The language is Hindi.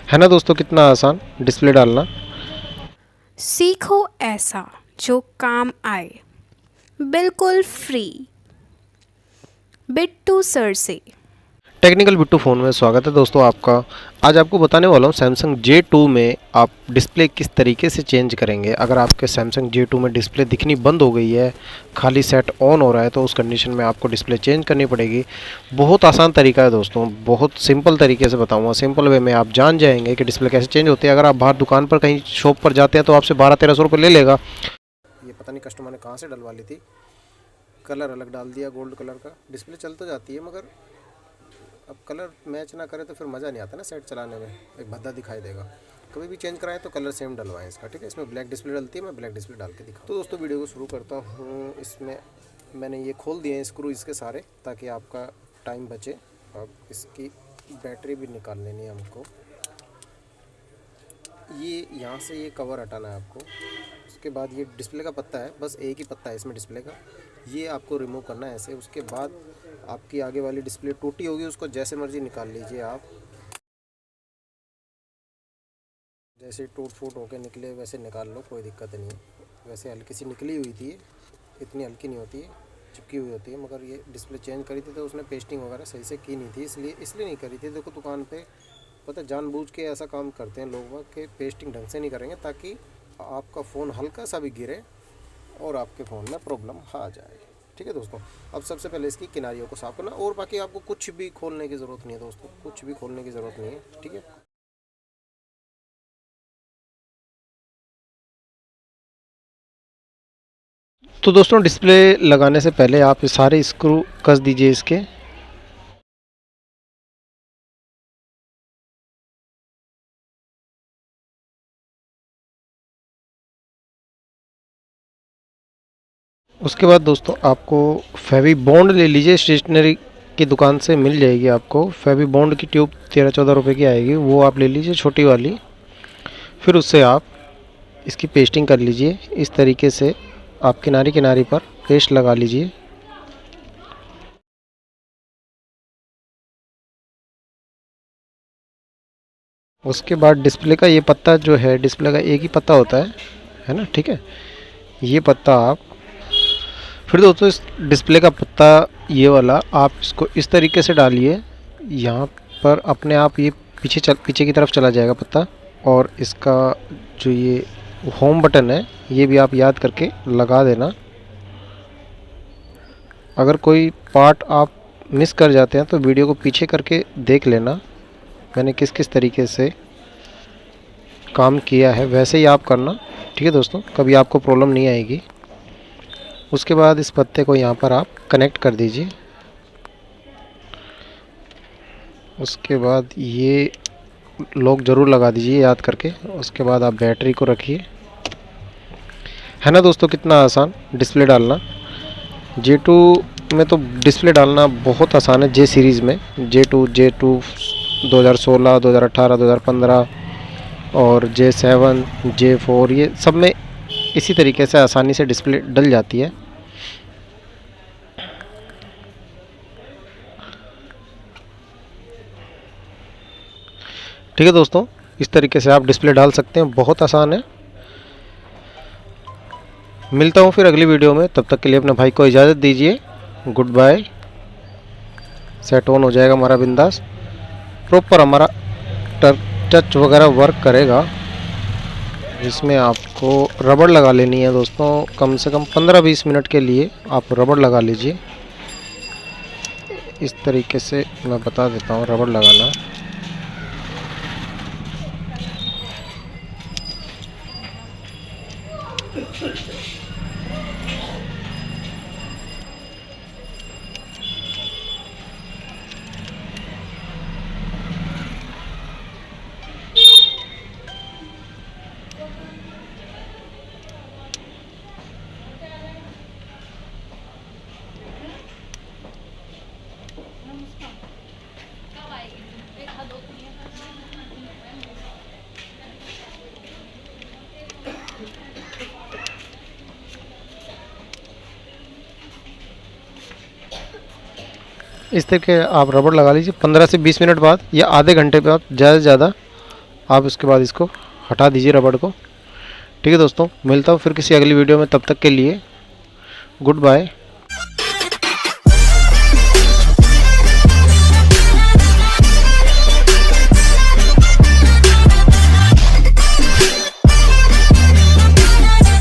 है ना दोस्तों, कितना आसान डिस्प्ले डालना। सीखो ऐसा जो काम आए, बिल्कुल फ्री। बिट्टू सर से। टेक्निकल बिट्टू फ़ोन में स्वागत है दोस्तों आपका। आज आपको बताने वाला हूँ सैमसंग J2 में आप डिस्प्ले किस तरीके से चेंज करेंगे। अगर आपके सैमसंग J2 में डिस्प्ले दिखनी बंद हो गई है, खाली सेट ऑन हो रहा है, तो उस कंडीशन में आपको डिस्प्ले चेंज करनी पड़ेगी। बहुत आसान तरीका है दोस्तों, बहुत सिंपल तरीके से बताऊँगा। सिंपल वे में आप जान जाएंगे कि डिस्प्ले कैसे चेंज होती है। अगर आप बाहर दुकान पर कहीं शॉप पर जाते हैं तो आपसे 1200-1300 रुपये ले लेगा। ये पता नहीं कस्टमर ने कहाँ से डलवा ली थी, कलर अलग डाल दिया गोल्ड कलर का। डिस्प्ले चल तो जाती है मगर अब कलर मैच ना करे तो फिर मज़ा नहीं आता ना सेट चलाने में, एक भद्दा दिखाई देगा। कभी भी चेंज कराएं तो कलर सेम डलवाएं इसका, ठीक है। इसमें ब्लैक डिस्प्ले डलती है, मैं ब्लैक डिस्प्ले डाल के दिखाऊँ। तो दोस्तों वीडियो को शुरू करता हूँ। इसमें मैंने ये खोल दिए हैं स्क्रू इसके सारे, ताकि आपका टाइम बचे। अब इसकी बैटरी भी निकाल लेनी है हमको। ये यहाँ से ये कवर हटाना है आपको। उसके बाद ये डिस्प्ले का पत्ता है, बस एक ही पत्ता है इसमें डिस्प्ले का, ये आपको रिमूव करना है ऐसे। उसके बाद आपकी आगे वाली डिस्प्ले टूटी होगी, उसको जैसे मर्जी निकाल लीजिए आप। जैसे टूट फूट होके निकले वैसे निकाल लो, कोई दिक्कत नहीं है। वैसे हल्की सी निकली हुई थी, इतनी हल्की नहीं होती है, चिपकी हुई होती है। मगर ये डिस्प्ले चेंज करी थी तो उसने पेस्टिंग वगैरह सही से की नहीं थी, इसलिए नहीं करी थी। देखो दुकान पे पता जानबूझ के ऐसा काम करते हैं लोग कि पेस्टिंग ढंग से नहीं करेंगे, ताकि आपका फ़ोन हल्का सा भी गिरे और आपके फ़ोन में प्रॉब्लम आ जाए, ठीक है दोस्तों। अब सबसे पहले इसकी किनारियों को साफ़ करना, और बाकी आपको कुछ भी खोलने की ज़रूरत नहीं है दोस्तों, कुछ भी खोलने की ज़रूरत नहीं है, ठीक है। तो दोस्तों डिस्प्ले लगाने से पहले आप सारे स्क्रू कस दीजिए इसके। उसके बाद दोस्तों आपको फेवी बॉन्ड ले लीजिए, स्टेशनरी की दुकान से मिल जाएगी आपको। फेवी बॉन्ड की ट्यूब 13-14 रुपये की आएगी, वो आप ले लीजिए छोटी वाली। फिर उससे आप इसकी पेस्टिंग कर लीजिए इस तरीके से। आप किनारी किनारी पर पेस्ट लगा लीजिए। उसके बाद डिस्प्ले का ये पत्ता जो है, डिस्प्ले का एक ही पत्ता होता है ना, ठीक है। ये पत्ता आप फिर दोस्तों इस डिस्प्ले का पत्ता ये वाला आप इसको इस तरीके से डालिए। यहाँ पर अपने आप ये पीछे की तरफ चला जाएगा पत्ता। और इसका जो ये होम बटन है, ये भी आप याद करके लगा देना। अगर कोई पार्ट आप मिस कर जाते हैं तो वीडियो को पीछे करके देख लेना, मैंने किस किस तरीके से काम किया है, वैसे ही आप करना, ठीक है दोस्तों। कभी आपको प्रॉब्लम नहीं आएगी। उसके बाद इस पत्ते को यहाँ पर आप कनेक्ट कर दीजिए। उसके बाद ये लॉक ज़रूर लगा दीजिए याद करके। उसके बाद आप बैटरी को रखिए। है ना दोस्तों, कितना आसान डिस्प्ले डालना। J2 में तो डिस्प्ले डालना बहुत आसान है। J सीरीज़ में J2 2016, 2018, 2015 और J7, J4, ये सब में इसी तरीके से आसानी से डिस्प्ले डल जाती है। ठीक है दोस्तों, इस तरीके से आप डिस्प्ले डाल सकते हैं, बहुत आसान है। मिलता हूँ फिर अगली वीडियो में, तब तक के लिए अपने भाई को इजाज़त दीजिए। Good bye. सेट ऑन हो जाएगा हमारा बिंदास, प्रॉपर हमारा टच वगैरह वर्क करेगा। इसमें आपको रबड़ लगा लेनी है दोस्तों, कम से कम 15-20 मिनट के लिए आप रबड़ लगा लीजिए। इस तरीके से मैं बता देता हूँ रबड़ लगाना। इस तरीके आप रबड़ लगा लीजिए। 15 से 20 मिनट बाद या आधे घंटे बाद ज़्यादा से ज़्यादा आप इसके बाद इसको हटा दीजिए रबड़ को। ठीक है दोस्तों, मिलता हूँ फिर किसी अगली वीडियो में, तब तक के लिए गुड बाय।